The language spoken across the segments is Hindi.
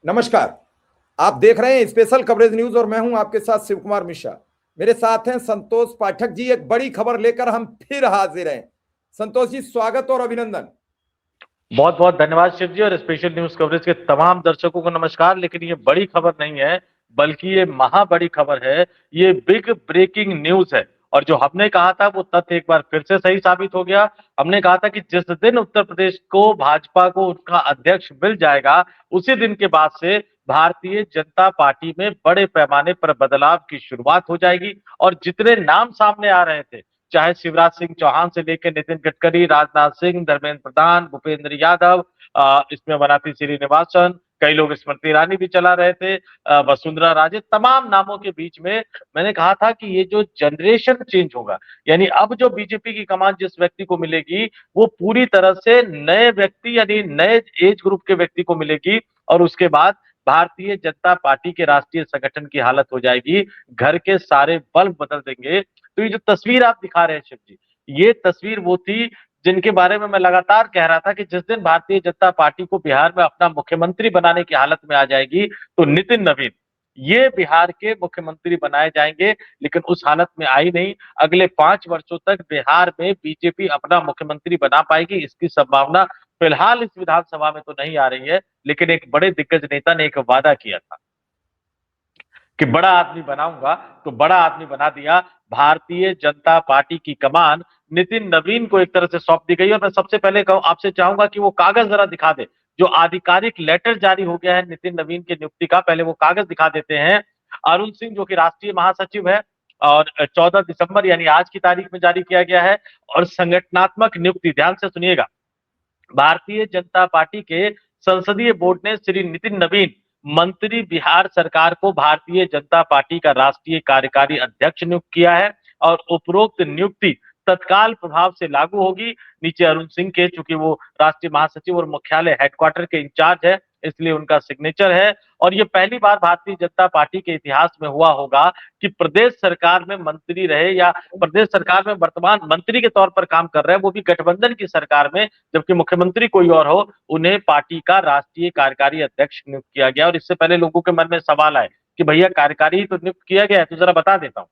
नमस्कार। आप देख रहे हैं स्पेशल कवरेज न्यूज और मैं हूं आपके साथ शिव कुमार मिश्रा। मेरे साथ हैं संतोष पाठक जी। एक बड़ी खबर लेकर हम फिर हाजिर हैं। संतोष जी, स्वागत और अभिनंदन। बहुत बहुत धन्यवाद शिव जी और स्पेशल न्यूज कवरेज के तमाम दर्शकों को नमस्कार। लेकिन ये बड़ी खबर नहीं है, बल्कि ये महा बड़ी खबर है। ये बिग ब्रेकिंग न्यूज है। और जो हमने कहा था वो तथ्य एक बार फिर से सही साबित हो गया। हमने कहा था कि जिस दिन उत्तर प्रदेश को भाजपा को उनका अध्यक्ष मिल जाएगा, उसी दिन के बाद से भारतीय जनता पार्टी में बड़े पैमाने पर बदलाव की शुरुआत हो जाएगी। और जितने नाम सामने आ रहे थे, चाहे शिवराज सिंह चौहान से लेकर नितिन गडकरी, राजनाथ सिंह, धर्मेंद्र प्रधान, भूपेंद्र यादव, इसमें बनाती श्रीनिवासन, कई लोग स्मृति ईरानी भी चला रहे थे, वसुंधरा राजे, तमाम नामों के बीच में मैंने कहा था कि ये जो जनरेशन चेंज होगा, यानी अब जो बीजेपी की कमान जिस व्यक्ति को मिलेगी, वो पूरी तरह से नए व्यक्ति यानी नए एज ग्रुप के व्यक्ति को मिलेगी। और उसके बाद भारतीय जनता पार्टी के राष्ट्रीय संगठन की हालत हो जाएगी, घर के सारे बल्ब बदल देंगे। तो ये जो तस्वीर आप दिखा रहे हैं शिव जी, ये तस्वीर वो थी जिनके बारे में मैं लगातार कह रहा था कि जिस दिन भारतीय जनता पार्टी को बिहार में अपना मुख्यमंत्री बनाने की हालत में आ जाएगी, तो नितिन नवीन ये बिहार के मुख्यमंत्री बनाए जाएंगे। लेकिन उस हालत में आई नहीं। अगले 5 वर्षों तक बिहार में बीजेपी अपना मुख्यमंत्री बना पाएगी, इसकी संभावना फिलहाल इस विधानसभा में तो नहीं आ रही है। लेकिन एक बड़े दिग्गज नेता ने एक वादा किया था कि बड़ा आदमी बनाऊंगा, तो बड़ा आदमी बना दिया। भारतीय जनता पार्टी की कमान नितिन नवीन को एक तरह से सौंप दी गई। और मैं सबसे पहले कहूं, आपसे चाहूंगा कि वो कागज जरा दिखा दे, जो आधिकारिक लेटर जारी हो गया है नितिन नवीन की नियुक्ति का। पहले वो कागज दिखा देते हैं। अरुण सिंह जो कि राष्ट्रीय महासचिव है, और 14 दिसंबर यानी आज की तारीख में जारी किया गया है। और संगठनात्मक नियुक्ति, ध्यान से सुनिएगा, भारतीय जनता पार्टी के संसदीय बोर्ड ने श्री नितिन नवीन मंत्री बिहार सरकार को भारतीय जनता पार्टी का राष्ट्रीय कार्यकारी अध्यक्ष नियुक्त किया है। और उपरोक्त नियुक्ति तत्काल प्रभाव से लागू होगी। नीचे अरुण सिंह के, चूंकि वो राष्ट्रीय महासचिव और मुख्यालय हेडक्वार्टर के इंचार्ज है, इसलिए उनका सिग्नेचर है। और ये पहली बार भारतीय जनता पार्टी के इतिहास में हुआ होगा कि प्रदेश सरकार में मंत्री रहे, या प्रदेश सरकार में वर्तमान मंत्री के तौर पर काम कर रहे हैं, वो भी गठबंधन की सरकार में, जबकि मुख्यमंत्री कोई और हो, उन्हें पार्टी का राष्ट्रीय कार्यकारी अध्यक्ष नियुक्त किया गया। और इससे पहले लोगों के मन में सवाल आए कि भैया कार्यकारी ही तो नियुक्त किया गया है, तो जरा बता देता हूं।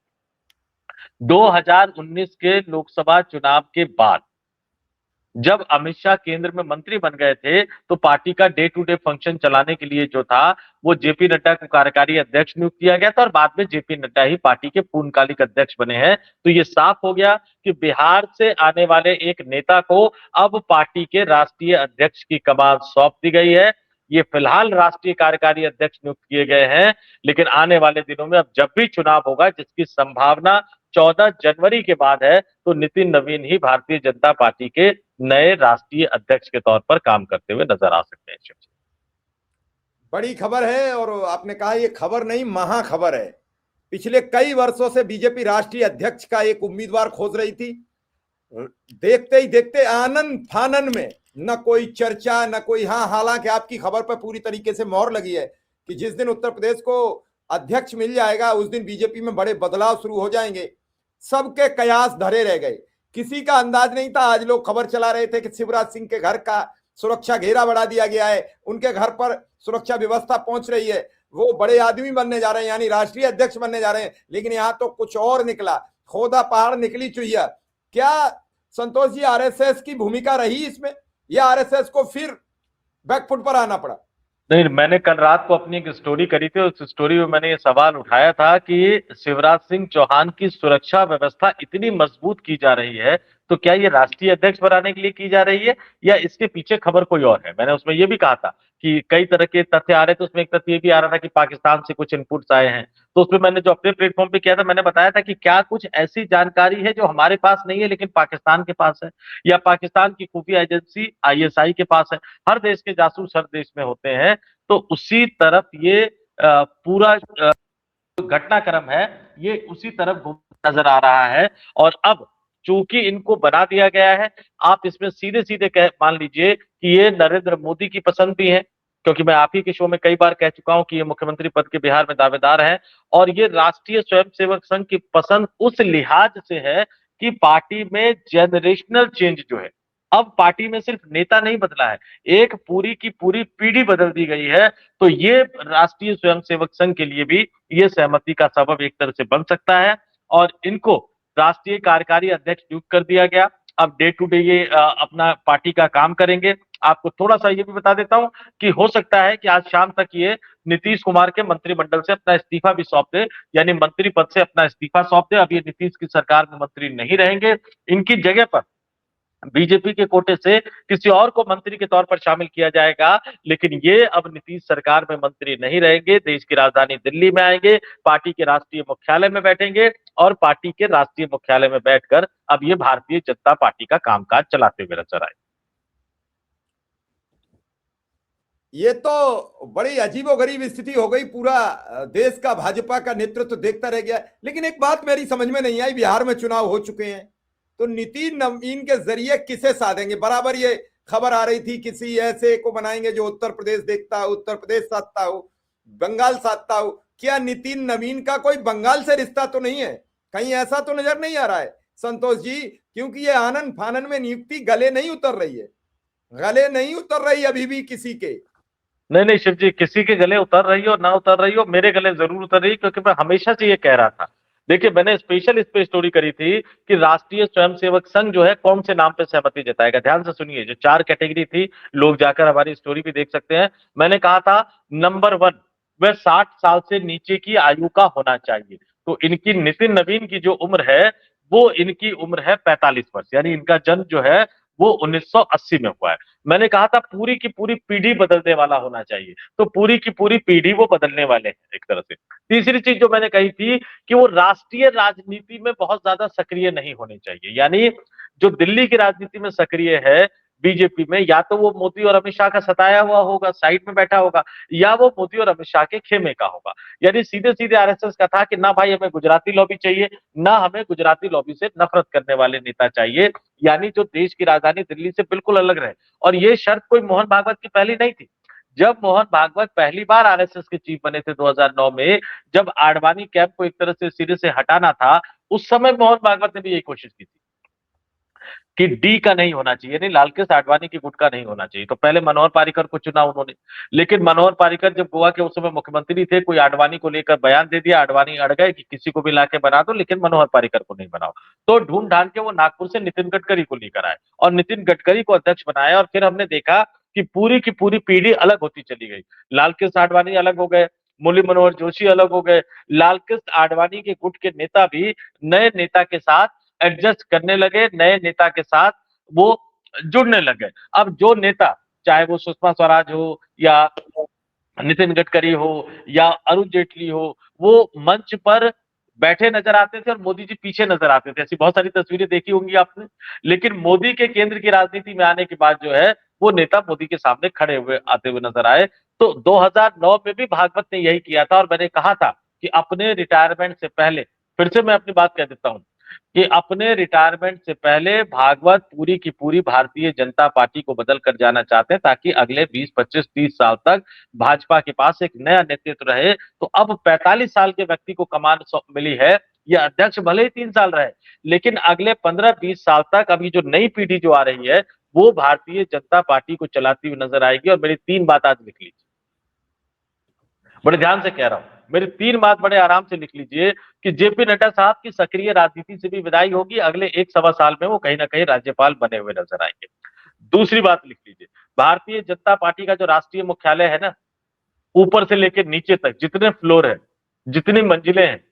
2019 के लोकसभा चुनाव के बाद जब अमित शाह केंद्र में मंत्री बन गए थे, तो पार्टी का डे टू डे फंक्शन चलाने के लिए जो था, वो जेपी नड्डा को कार्यकारी अध्यक्ष नियुक्त किया गया था। और बाद में जेपी नड्डा ही पार्टी के पूर्णकालिक अध्यक्ष बने हैं। तो ये साफ हो गया कि बिहार से आने वाले एक नेता को अब पार्टी के राष्ट्रीय अध्यक्ष की कमान सौंप दी गई है। ये फिलहाल राष्ट्रीय कार्यकारी अध्यक्ष नियुक्त किए गए हैं। लेकिन आने वाले दिनों में अब जब भी चुनाव होगा, जिसकी संभावना 14 जनवरी के बाद है, तो नितिन नवीन ही भारतीय जनता पार्टी के नए राष्ट्रीय अध्यक्ष के तौर पर काम करते हुए नजर आ सकते हैं। बड़ी खबर है और आपने कहा ये खबर नहीं, महा खबर है। पिछले कई वर्षों से बीजेपी राष्ट्रीय अध्यक्ष का एक उम्मीदवार खोज रही थी। देखते ही देखते आनन फानन में न कोई चर्चा न कोई, हाँ, हालांकि आपकी खबर पर पूरी तरीके से मोहर लगी है कि जिस दिन उत्तर प्रदेश को अध्यक्ष मिल जाएगा, उस दिन बीजेपी में बड़े बदलाव शुरू हो जाएंगे। सबके कयास धरे रह गए। किसी का अंदाज नहीं था। आज लोग खबर चला रहे थे कि शिवराज सिंह के घर का सुरक्षा घेरा बढ़ा दिया गया है, उनके घर पर सुरक्षा व्यवस्था पहुंच रही है, वो बड़े आदमी बनने जा रहे हैं, यानी राष्ट्रीय अध्यक्ष बनने जा रहे हैं। लेकिन यहां तो कुछ और निकला, खोदा पहाड़ निकली चुहिया। क्या संतोष जी, आरएसएस की भूमिका रही इसमें, या आरएसएस को फिर बैकफुट पर आना पड़ा? नहीं, मैंने कल रात को अपनी एक स्टोरी करी थी। उस स्टोरी में मैंने ये सवाल उठाया था कि शिवराज सिंह चौहान की सुरक्षा व्यवस्था इतनी मजबूत की जा रही है, तो क्या ये राष्ट्रीय अध्यक्ष बनाने के लिए की जा रही है, या इसके पीछे खबर कोई और है। मैंने उसमें ये भी कहा था कि कई तरह के तथ्य आ रहे थे। उसमें एक तथ्य ये भी आ रहा था कि पाकिस्तान से कुछ इनपुट्स आए हैं। तो उसमें मैंने जो अपने प्लेटफॉर्म पे किया था, मैंने बताया था कि क्या कुछ ऐसी जानकारी है जो हमारे पास नहीं है लेकिन पाकिस्तान के पास है, या पाकिस्तान की खुफिया एजेंसी आईएसआई के पास है। हर देश के जासूस हर देश में होते हैं। तो उसी तरफ ये पूरा घटनाक्रम है, ये उसी तरफ नजर आ रहा है। और अब चूंकि इनको बना दिया गया है, आप इसमें सीधे सीधे मान लीजिए कि ये नरेंद्र मोदी की पसंद भी है, क्योंकि मैं आप ही के शो में कई बार कह चुका हूं कि ये मुख्यमंत्री पद के बिहार में दावेदार हैं। और ये राष्ट्रीय स्वयंसेवक संघ की पसंद उस लिहाज से है कि पार्टी में जनरेशनल चेंज जो है, अब पार्टी में सिर्फ नेता नहीं बदला है, एक पूरी की पूरी पीढ़ी बदल दी गई है। तो ये राष्ट्रीय स्वयंसेवक संघ के लिए भी ये सहमति का सबब एक तरह से बन सकता है और इनको राष्ट्रीय कार्यकारी अध्यक्ष नियुक्त कर दिया गया। अब डे टू डे ये अपना पार्टी का काम करेंगे। आपको थोड़ा सा ये भी बता देता हूं कि हो सकता है कि आज शाम तक ये नीतीश कुमार के मंत्रिमंडल से अपना इस्तीफा भी सौंप दे, यानी मंत्री पद से अपना इस्तीफा सौंप दे। अब ये नीतीश की सरकार में मंत्री नहीं रहेंगे, इनकी जगह पर बीजेपी के कोटे से किसी और को मंत्री के तौर पर शामिल किया जाएगा। लेकिन ये अब नीतीश सरकार में मंत्री नहीं रहेंगे, देश की राजधानी दिल्ली में आएंगे, पार्टी के राष्ट्रीय मुख्यालय में बैठेंगे और पार्टी के राष्ट्रीय मुख्यालय में बैठकर अब ये भारतीय जनता पार्टी का कामकाज चलाते हुए नजर आए। ये तो बड़ी अजीबोगरीब स्थिति हो गई, पूरा देश का भाजपा का नेतृत्व देखता रह गया। लेकिन एक बात मेरी समझ में नहीं आई, बिहार में चुनाव हो चुके हैं तो नितिन नवीन के जरिए किसे साधेंगे? बराबर ये खबर आ रही थी किसी ऐसे को बनाएंगे जो उत्तर प्रदेश देखता हो, उत्तर प्रदेश साधता हो, बंगाल साधता हो। क्या नितिन नवीन का कोई बंगाल से रिश्ता तो नहीं है? कहीं ऐसा तो नजर नहीं आ रहा है संतोष जी? क्योंकि ये आनन फानन में नियुक्ति गले नहीं उतर रही है, गले नहीं उतर रही अभी भी किसी के। नहीं नहीं शिव जी, किसी के गले उतर रही हो ना उतर रही हो, मेरे गले जरूर उतर रही है, क्योंकि मैं हमेशा से ये कह रहा था। देखिए, मैंने स्पेशल इस पे स्टोरी करी थी कि राष्ट्रीय स्वयंसेवक संघ जो है कौन से नाम पे सहमति जताएगा। ध्यान से सुनिए, जो 4 कैटेगरी थी, लोग जाकर हमारी स्टोरी भी देख सकते हैं। मैंने कहा था नंबर 1, वह 60 साल से नीचे की आयु का होना चाहिए। तो इनकी नितिन नवीन की जो उम्र है वो इनकी उम्र है 45 वर्ष, यानी इनका जन्म जो है वो 1980 में हुआ है। मैंने कहा था पूरी की पूरी पीढ़ी बदलने वाला होना चाहिए, तो पूरी की पूरी पीढ़ी वो बदलने वाले हैं एक तरह से। तीसरी चीज जो मैंने कही थी कि वो राष्ट्रीय राजनीति में बहुत ज्यादा सक्रिय नहीं होने चाहिए, यानी जो दिल्ली की राजनीति में सक्रिय है बीजेपी में, या तो वो मोदी और अमित शाह का सताया हुआ होगा, साइड में बैठा होगा, या वो मोदी और अमित शाह के खेमे का होगा। यानी सीधे सीधे आरएसएस का था कि ना भाई हमें गुजराती लॉबी चाहिए, ना हमें गुजराती लॉबी से नफरत करने वाले नेता चाहिए, यानी जो देश की राजधानी दिल्ली से बिल्कुल अलग रहे। और ये शर्त कोई मोहन भागवत की पहली नहीं थी। जब मोहन भागवत पहली बार आरएसएस के चीफ बने थे 2009 में, जब आडवाणी कैंप को एक तरह से सिरे से हटाना था, उस समय मोहन भागवत ने भी यही कोशिश की थी कि डी का नहीं होना चाहिए, नहीं लालकृष्ण आडवाणी की गुट का नहीं होना चाहिए। तो पहले मनोहर पारिकर को चुना उन्होंने, लेकिन मनोहर पारिकर जब गोवा के उस समय मुख्यमंत्री थे, कोई आडवाणी को लेकर बयान दे दिया, आडवाणी अड़ गए कि किसी को भी लाके बना दो लेकिन मनोहर पारिकर को नहीं बनाओ। तो ढूंढ ढांड के वो नागपुर से नितिन गडकरी को लेकर आए और नितिन गडकरी को अध्यक्ष बनाया। और फिर हमने देखा कि पूरी की पूरी पीढ़ी अलग होती चली गई। लालकृष्ण आडवाणी अलग हो गए, मुरली मनोहर जोशी अलग हो गए, लालकृष्ण आडवाणी के गुट के नेता भी नए नेता के साथ एडजस्ट करने लगे, नए नेता के साथ वो जुड़ने लगे। अब जो नेता, चाहे वो सुषमा स्वराज हो या नितिन गडकरी हो या अरुण जेटली हो, वो मंच पर बैठे नजर आते थे और मोदी जी पीछे नजर आते थे। ऐसी बहुत सारी तस्वीरें देखी होंगी आपने। लेकिन मोदी के केंद्र की राजनीति में आने के बाद जो है वो नेता मोदी के सामने खड़े हुए आते हुए नजर आए। तो 2009 में भी भागवत ने यही किया था और मैंने कहा था कि अपने रिटायरमेंट से पहले, फिर से मैं अपनी बात कह देता हूं कि अपने रिटायरमेंट से पहले भागवत पूरी की पूरी भारतीय जनता पार्टी को बदल कर जाना चाहते हैं, ताकि अगले 20, 25, 30 साल तक भाजपा के पास एक नया नेतृत्व रहे। तो अब 45 साल के व्यक्ति को कमान मिली है, ये अध्यक्ष भले ही 3 साल रहे, लेकिन अगले 15-20 साल तक अभी जो नई पीढ़ी जो आ रही है वो भारतीय जनता पार्टी को चलाती हुई नजर आएगी। और मेरी 3 बात आज लिख लीजिए, बड़े ध्यान से कह रहा हूं, मेरी 3 बात बड़े आराम से लिख लीजिए कि जेपी नड्डा साहब की सक्रिय राजनीति से भी विदाई होगी। अगले 1-1.25 साल में वो कहीं ना कहीं राज्यपाल बने हुए नजर आएंगे। दूसरी बात लिख लीजिए, भारतीय जनता पार्टी का जो राष्ट्रीय मुख्यालय है ना, ऊपर से लेकर नीचे तक जितने फ्लोर है, जितनी मंजिलें हैं,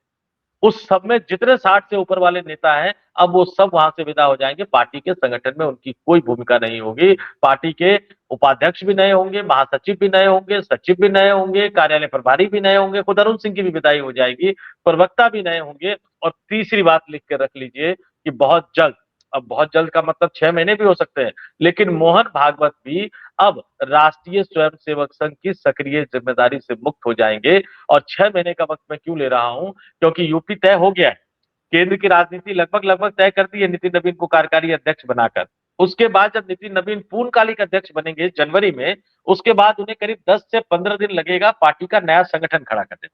उस सब में जितने 60 से ऊपर वाले नेता हैं, अब वो सब वहां से विदा हो जाएंगे। पार्टी के संगठन में उनकी कोई भूमिका नहीं होगी। पार्टी के उपाध्यक्ष भी नए होंगे, महासचिव भी नए होंगे, सचिव भी नए होंगे, कार्यालय प्रभारी भी नए होंगे, खुद अरुण सिंह की भी विदाई हो जाएगी, प्रवक्ता भी नए होंगे। और तीसरी बात लिख के रख लीजिए कि बहुत जल्द, अब बहुत जल्द का मतलब 6 महीने भी हो सकते हैं, लेकिन मोहन भागवत भी अब राष्ट्रीय स्वयंसेवक संघ की सक्रिय जिम्मेदारी से मुक्त हो जाएंगे। और 6 महीने का वक्त मैं क्यों ले रहा हूं, क्योंकि यूपी तय हो गया है, केंद्र की राजनीति लगभग लगभग तय कर दी है नितिन नवीन को कार्यकारी अध्यक्ष बनाकर। उसके बाद जब नितिन नवीन पूर्णकालिक अध्यक्ष बनेंगे जनवरी में, उसके बाद उन्हें करीब 10 से 15 दिन लगेगा पार्टी का नया संगठन खड़ा करने में।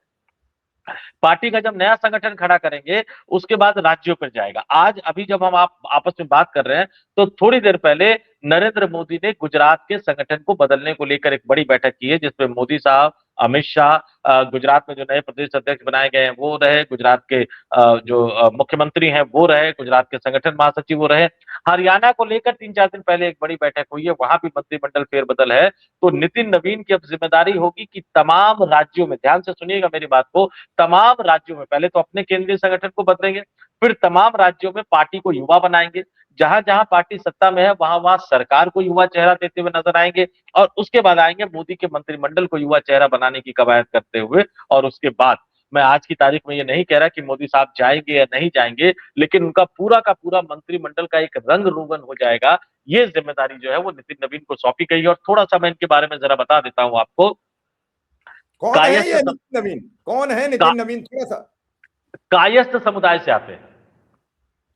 पार्टी का जब नया संगठन खड़ा करेंगे उसके बाद राज्यों पर जाएगा। आज अभी जब हम आप आपस में बात कर रहे हैं तो थोड़ी देर पहले नरेंद्र मोदी ने गुजरात के संगठन को बदलने को लेकर एक बड़ी बैठक की है, जिसमें मोदी साहब, अमित शाह, गुजरात में जो नए प्रदेश अध्यक्ष बनाए गए हैं वो रहे, गुजरात के जो मुख्यमंत्री हैं वो रहे, गुजरात के संगठन महासचिव वो रहे। हरियाणा को लेकर 3-4 दिन पहले एक बड़ी बैठक हुई है, वहां भी मंत्रिमंडल फेरबदल है। तो नितिन नवीन की अब जिम्मेदारी होगी कि तमाम राज्यों में, ध्यान से सुनिएगा मेरी बात को, तमाम राज्यों में पहले तो अपने केंद्रीय संगठन को बदलेंगे, फिर तमाम राज्यों में पार्टी को युवा बनाएंगे, जहां जहां पार्टी सत्ता में है वहां वहां सरकार को युवा चेहरा देते हुए नजर आएंगे, और उसके बाद आएंगे मोदी के मंत्रिमंडल को युवा चेहरा बनाने की कवायद करते हुए। और उसके बाद मैं आज की तारीख में ये नहीं कह रहा कि मोदी साहब जाएंगे या नहीं जाएंगे, लेकिन उनका पूरा का पूरा मंत्रिमंडल का एक रंग रोगन हो जाएगा। ये जिम्मेदारी जो है वो नितिन नवीन को सौंपी गई है। और थोड़ा सा मैं इनके बारे में जरा बता देता हूं आपको। कौन है कायस्थ ये नितिन नवीन? कौन है का, नितिन नवीन? थोड़ा सा। कायस्थ समुदाय से आते हैं,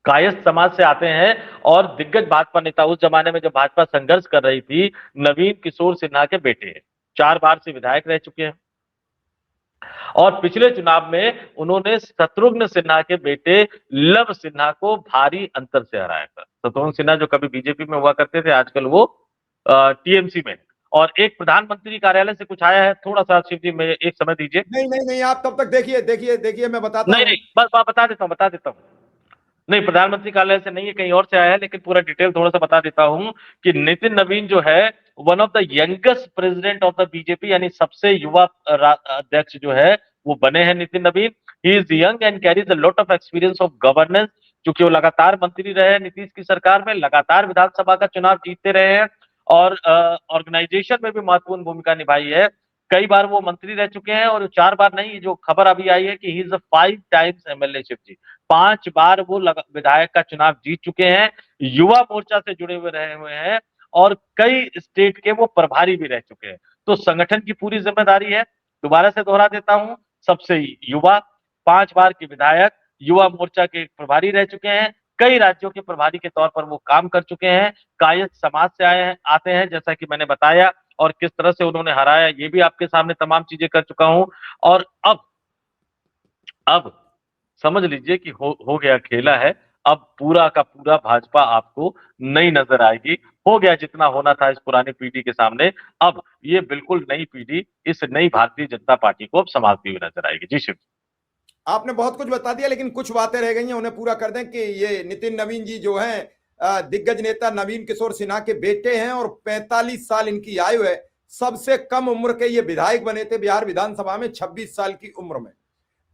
कायस्थ समाज से आते हैं, और दिग्गज भाजपा नेता, उस जमाने में जब भाजपा संघर्ष कर रही थी, नवीन किशोर सिन्हा के बेटे हैं, 4 बार से विधायक रह चुके हैं। और पिछले चुनाव में उन्होंने शत्रुघ्न सिन्हा के बेटे लव सिन्हा को भारी अंतर से हराया था। शत्रुघ्न सिन्हा जो कभी बीजेपी में हुआ करते थे, आजकल वो टीएमसी में। और एक प्रधानमंत्री कार्यालय से कुछ आया है, थोड़ा सा शिव जी में एक समय दीजिए। नहीं नहीं नहीं, आप तब तक देखिए देखिए देखिए, मैं बताता नहीं हूं। नहीं, बस बता देता हूँ। नहीं, प्रधानमंत्री कार्यालय से नहीं है, कहीं और से आया है, लेकिन पूरा डिटेल थोड़ा सा बता देता हूं कि नितिन नवीन जो है one of the youngest president of the BJP, यानी सबसे युवा अध्यक्ष जो है वो बने हैं Nitin Naveen. He is young and carries a lot of experience of governance, क्योंकि वो लगातार मंत्री रहे हैं नीतीश की सरकार में, लगातार विधानसभा का चुनाव जीतते रहे हैं, और ऑर्गेनाइजेशन में भी महत्वपूर्ण भूमिका निभाई है। कई बार वो मंत्री रह चुके हैं, और 4 बार नहीं, जो खबर अभी आई है कि he is a 5 times MLA. Shiv ji, 5 बार वो विधायक का चुनाव जीत चुके हैं, युवा मोर्चा से जुड़े हुए रहे हुए हैं, और कई स्टेट के वो प्रभारी भी रह चुके हैं। तो संगठन की पूरी जिम्मेदारी है। दोबारा से दोहरा देता हूं, सबसे युवा, 5 बार के विधायक, युवा मोर्चा के प्रभारी रह चुके हैं, कई राज्यों के प्रभारी के तौर पर वो काम कर चुके हैं, कायस्थ समाज से आए हैं, आते हैं, जैसा कि मैंने बताया, और किस तरह से उन्होंने हराया ये भी आपके सामने तमाम चीजें कर चुका हूं। और अब समझ लीजिए कि हो गया खेला है। अब पूरा का पूरा भाजपा आपको नई नजर आएगी। हो गया जितना होना था इस पुरानी पीढ़ी के सामने। अब ये बिल्कुल नई पीढ़ी इस नई भारतीय जनता पार्टी को अब संभालती हुई नजर आएगी। जी शिव। आपने बहुत कुछ बता दिया, लेकिन कुछ बातें रह गई हैं, उन्हें पूरा कर दें कि ये नितिन नवीन जी जो हैं दिग्गज नेता नवीन किशोर सिन्हा के बेटे हैं, और 45 साल इनकी आयु है। सबसे कम उम्र के ये विधायक बने थे बिहार विधानसभा में, 26 साल की उम्र में।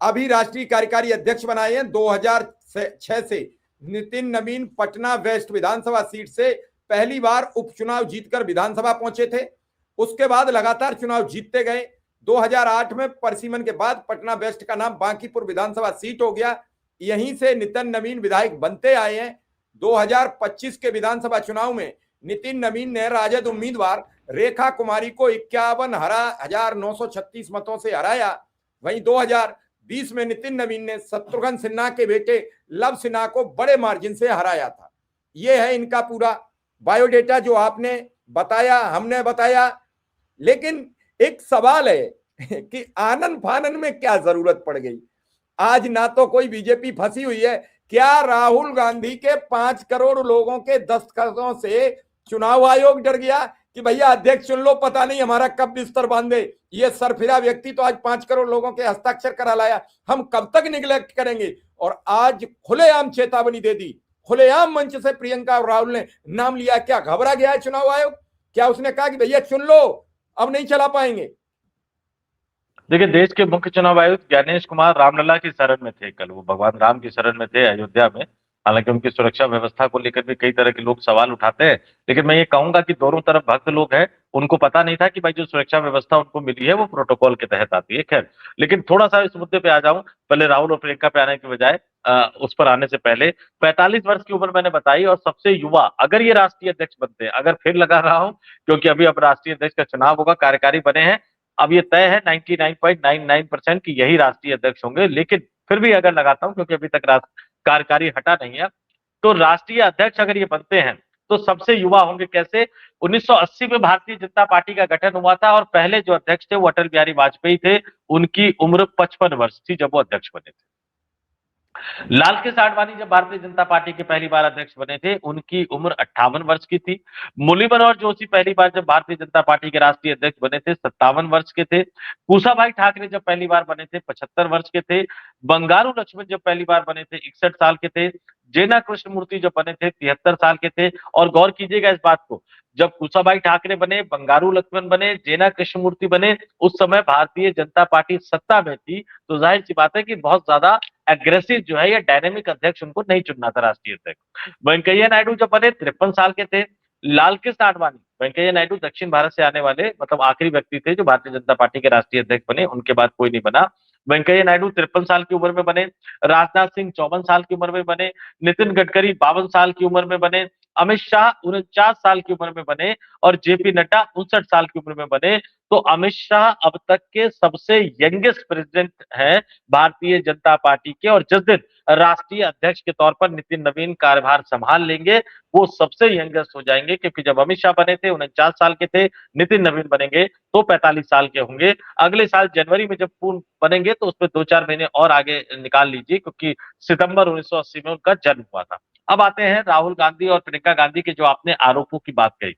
अभी राष्ट्रीय कार्यकारी अध्यक्ष बनाए हैं 2006 से। नितिन नवीन पटना वेस्ट विधानसभा सीट से पहली बार उपचुनाव जीतकर विधानसभा पहुंचे थे। उसके बाद लगातार चुनाव जीतते गए। 2008 में परिसीमन के बाद पटना वेस्ट का नाम बांकीपुर विधानसभा सीट हो गया। यहीं से नितिन नवीन विधायक बनते आए हैं। 2025 के विधानसभा चुनाव में नितिन नवीन ने राजद उम्मीदवार रेखा कुमारी को 51,936 मतों से हराया। वहीं 2020 में नितिन नवीन ने शत्रुघ्न सिन्हा के बेटे लव सिन्हा को बड़े मार्जिन से हराया था। यह है इनका पूरा बायोडेटा जो आपने बताया, हमने बताया। लेकिन एक सवाल है कि आनन फानन में क्या जरूरत पड़ गई? आज ना तो कोई बीजेपी फंसी हुई है। क्या राहुल गांधी के 5 करोड़ लोगों के दस्तखतों से चुनाव आयोग डर गया कि भैया अध्यक्ष चुन लो, पता नहीं हमारा कब बिस्तर बांधे? ये सरफिरा व्यक्ति तो आज 5 करोड़ लोगों के हस्ताक्षर करा लाया, हम कब तक निगलेक्ट करेंगे? और आज खुलेआम चेतावनी दे दी, खुलेआम मंच से प्रियंका और राहुल ने नाम लिया। क्या घबरा गया है चुनाव आयोग? क्या उसने कहा कि भैया चुन लो, अब नहीं चला पाएंगे? देखिए, देश के मुख्य चुनाव आयुक्त ज्ञानेश कुमार रामलला की शरण में थे कल। वो भगवान राम की शरण में थे अयोध्या में। हालांकि उनकी सुरक्षा व्यवस्था को लेकर भी कई तरह के लोग सवाल उठाते हैं, लेकिन मैं ये कहूंगा कि दोनों तरफ भक्त लोग हैं, उनको पता नहीं था कि भाई जो सुरक्षा व्यवस्था उनको मिली है वो प्रोटोकॉल के तहत आती है। खैर, लेकिन थोड़ा सा इस मुद्दे पे आ जाऊं, पहले राहुल और प्रियंका पे आने के बजाय उस पर आने से पहले, 45 वर्ष की उम्र मैंने बताई, और सबसे युवा अगर ये राष्ट्रीय अध्यक्ष बनते हैं, अगर फिर लगा रहा हूं क्योंकि अभी अब राष्ट्रीय अध्यक्ष का चुनाव होगा, कार्यकारी बने हैं, अब ये तय है 99.99% कि यही राष्ट्रीय अध्यक्ष होंगे, लेकिन फिर भी अगर लगाता हूं क्योंकि अभी तक कार्यकारी हटा नहीं है, तो राष्ट्रीय अध्यक्ष अगर ये बनते हैं तो सबसे युवा होंगे कैसे। 1980 में भारतीय जनता पार्टी का गठन हुआ था और पहले जो अध्यक्ष थे वो अटल बिहारी वाजपेयी थे। उनकी उम्र 55 वर्ष थी जब वो अध्यक्ष बने थे। लाल कृष्ण आडवाणी जब भारतीय जनता पार्टी के पहली बार अध्यक्ष बने थे उनकी उम्र 58 वर्ष की थी। मुरली मनोहर जोशी पहली बार जब भारतीय जनता पार्टी के राष्ट्रीय अध्यक्ष बने थे 57 वर्ष के थे। कुशाभाई ठाकरे जब पहली बार बने थे 75 वर्ष के थे। बंगारू लक्ष्मण जब पहली बार बने थे 61 साल के थे। जेना कृष्णमूर्ति जब बने थे 73 साल के थे। और गौर कीजिएगा इस बात को, जब कुशाभाई ठाकरे बने, बंगारू लक्ष्मण बने, जेना कृष्णमूर्ति बने, उस समय भारतीय जनता पार्टी सत्ता में थी। तो जाहिर सी बात है कि बहुत ज्यादा एग्रेसिव जो है या डायनेमिक अध्यक्ष उनको नहीं चुनना था राष्ट्रीय अध्यक्ष। वेंकैया नायडू जब बने 53 साल के थे। लाल कृष्ण आडवाणी, वेंकैया नायडू दक्षिण भारत से आने वाले मतलब आखिरी व्यक्ति थे जो भारतीय जनता पार्टी के राष्ट्रीय अध्यक्ष बने, उनके बाद कोई नहीं बना। वेंकैया नायडू 53 साल की उम्र में बने। राजनाथ सिंह 54 साल की उम्र में बने। नितिन गडकरी 52 साल की उम्र में बने। अमित शाह 49 साल की उम्र में बने और जेपी नड्डा 59 साल की उम्र में बने। तो अमित शाह अब तक के सबसे यंगेस्ट प्रेसिडेंट हैं भारतीय जनता पार्टी के। और जिस दिन राष्ट्रीय अध्यक्ष के तौर पर नितिन नवीन कार्यभार संभाल लेंगे वो सबसे यंगेस्ट हो जाएंगे, क्योंकि जब अमित शाह बने थे 49 साल के थे, नितिन नवीन बनेंगे तो 45 साल के होंगे। अगले साल जनवरी में जब पूर्ण बनेंगे तो उसमें 2-4 महीने और आगे निकाल लीजिए, क्योंकि सितंबर 1980 में उनका जन्म हुआ था। अब आते हैं राहुल गांधी और प्रियंका गांधी के जो आपने आरोपों की बात कही।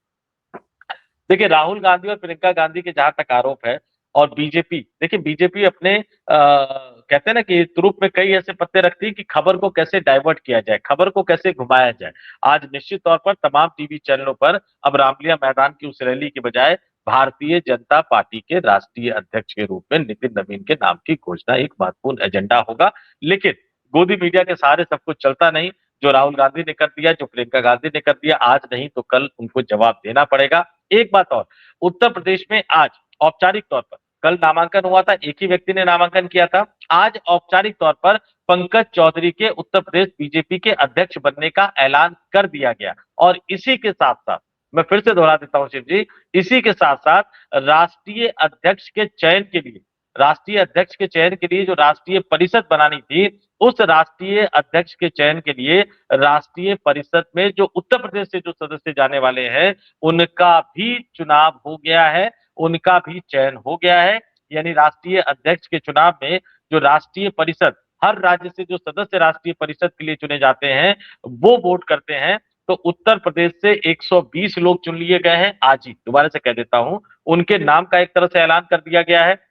देखिए, राहुल गांधी और प्रियंका गांधी के जहां तक आरोप है और बीजेपी, देखिए बीजेपी अपने कहते हैं ना कि तुरुप में कई ऐसे पत्ते रखती है कि खबर को कैसे डाइवर्ट किया जाए, खबर को कैसे घुमाया जाए। आज निश्चित तौर पर तमाम टीवी चैनलों पर अब रामलीला मैदान की उस रैली के बजाय भारतीय जनता पार्टी के राष्ट्रीय अध्यक्ष के रूप में नितिन नवीन के नाम की घोषणा एक महत्वपूर्ण एजेंडा होगा। लेकिन गोदी मीडिया के सहारे सब कुछ चलता नहीं। जो राहुल गांधी ने कर दिया, जो प्रियंका गांधी ने कर दिया, आज नहीं तो कल उनको जवाब देना पड़ेगा। एक बात और, उत्तर प्रदेश में आज औपचारिक तौर पर, कल नामांकन हुआ था, एक ही व्यक्ति ने नामांकन किया था। आज औपचारिक तौर पर पंकज चौधरी के उत्तर प्रदेश बीजेपी के अध्यक्ष बनने का ऐलान कर दिया गया। और इसी के साथ साथ मैं फिर से दोहरा देता हूं शिव जी, इसी के साथ साथ राष्ट्रीय अध्यक्ष के चयन के लिए, राष्ट्रीय अध्यक्ष के चयन के लिए जो राष्ट्रीय परिषद बनानी थी, उस राष्ट्रीय अध्यक्ष के चयन के लिए राष्ट्रीय परिषद में जो उत्तर प्रदेश से जो सदस्य जाने वाले हैं उनका भी चुनाव हो गया है, उनका भी चयन हो गया है। यानी राष्ट्रीय अध्यक्ष के चुनाव में जो राष्ट्रीय परिषद, हर राज्य से जो सदस्य राष्ट्रीय परिषद के लिए चुने जाते हैं वो वोट करते हैं। तो उत्तर प्रदेश से 120 लोग चुन लिए गए हैं। आज ही दोबारा से कह देता हूं, उनके नाम का एक तरह से ऐलान कर दिया गया है।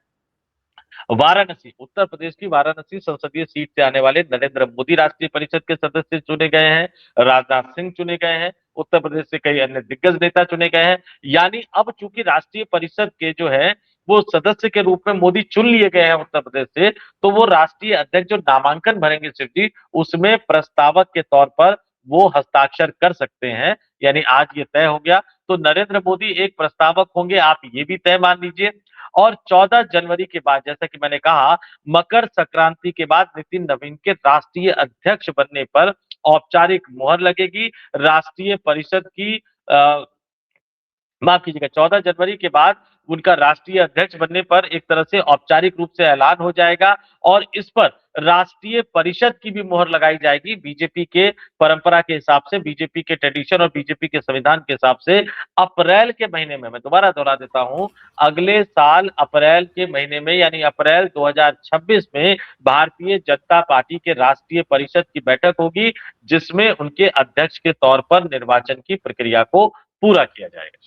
वाराणसी, उत्तर प्रदेश की वाराणसी संसदीय सीट से आने वाले नरेंद्र मोदी राष्ट्रीय परिषद के सदस्य चुने गए हैं। राजनाथ सिंह चुने गए हैं। उत्तर प्रदेश से कई अन्य दिग्गज नेता चुने गए हैं। यानी अब चूंकि राष्ट्रीय परिषद के जो है वो सदस्य के रूप में मोदी चुन लिए गए हैं उत्तर प्रदेश से, तो वो राष्ट्रीय अध्यक्ष जो नामांकन भरेंगे शिव जी, उसमें प्रस्तावक के तौर पर वो हस्ताक्षर कर सकते हैं। यानी आज ये तय हो गया। तो नरेंद्र मोदी एक प्रस्तावक होंगे, आप ये भी तय मान लीजिए। और 14 जनवरी के बाद, जैसा कि मैंने कहा, मकर संक्रांति के बाद नितिन नवीन के राष्ट्रीय अध्यक्ष बनने पर औपचारिक मुहर लगेगी। राष्ट्रीय परिषद की माफ कीजिएगा, 14 जनवरी के बाद उनका राष्ट्रीय अध्यक्ष बनने पर एक तरह से औपचारिक रूप से ऐलान हो जाएगा और इस पर राष्ट्रीय परिषद की भी मुहर लगाई जाएगी। बीजेपी के परंपरा के हिसाब से, बीजेपी के ट्रेडिशन और बीजेपी के संविधान के हिसाब से अप्रैल के महीने में, मैं दोबारा दोहरा देता हूं, अगले साल अप्रैल के महीने में यानी अप्रैल 2026 में भारतीय जनता पार्टी के राष्ट्रीय परिषद की बैठक होगी, जिसमें उनके अध्यक्ष के तौर पर निर्वाचन की प्रक्रिया को पूरा किया जाएगा।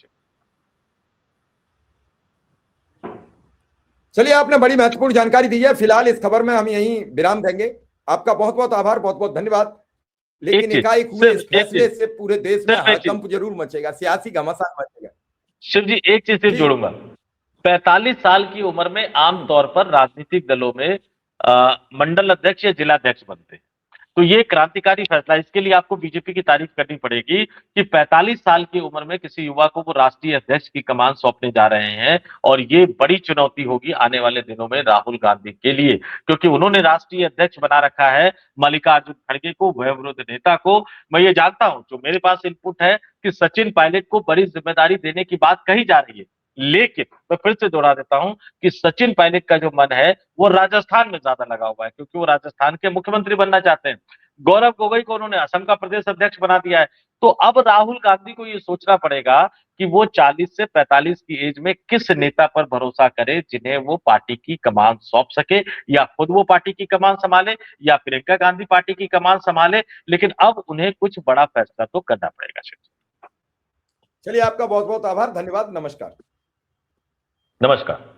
चलिए, आपने बड़ी महत्वपूर्ण जानकारी दी है। फिलहाल इस खबर में हम यहीं विराम देंगे। आपका बहुत बहुत आभार, बहुत बहुत धन्यवाद। लेकिन एकाएक हुए इस फैसले से पूरे देश में हड़कंप जरूर मचेगा, सियासी घमासान मचेगा। शिव जी, एक चीज सिर्फ जोड़ूंगा, 45 साल की उम्र में आमतौर पर राजनीतिक दलों में मंडल अध्यक्ष या जिला अध्यक्ष बनते हैं। तो ये क्रांतिकारी फैसला, इसके लिए आपको बीजेपी की तारीफ करनी पड़ेगी कि 45 साल की उम्र में किसी युवा को वो राष्ट्रीय अध्यक्ष की कमान सौंपने जा रहे हैं। और ये बड़ी चुनौती होगी आने वाले दिनों में राहुल गांधी के लिए, क्योंकि उन्होंने राष्ट्रीय अध्यक्ष बना रखा है मल्लिकार्जुन खड़गे को, वयोवृद्ध नेता को। मैं ये जानता हूं, जो मेरे पास इनपुट है कि सचिन पायलट को बड़ी जिम्मेदारी देने की बात कही जा रही है। लेकिन मैं फिर से दोहरा देता हूं कि सचिन पायलट का जो मन है वो राजस्थान में ज्यादा लगा हुआ है, क्योंकि वो राजस्थान के मुख्यमंत्री बनना चाहते हैं। गौरव गोगोई को उन्होंने असम का प्रदेश अध्यक्ष बना दिया है। तो अब राहुल गांधी को ये सोचना पड़ेगा कि वो 40 से 45 की एज में किस नेता पर भरोसा करे जिन्हें वो पार्टी की कमान सौंप सके, या खुद वो पार्टी की कमान संभाले या प्रियंका गांधी पार्टी की कमान संभाले। लेकिन अब उन्हें कुछ बड़ा फैसला तो करना पड़ेगा। चलिए, आपका बहुत बहुत आभार, धन्यवाद, नमस्कार। नमस्कार।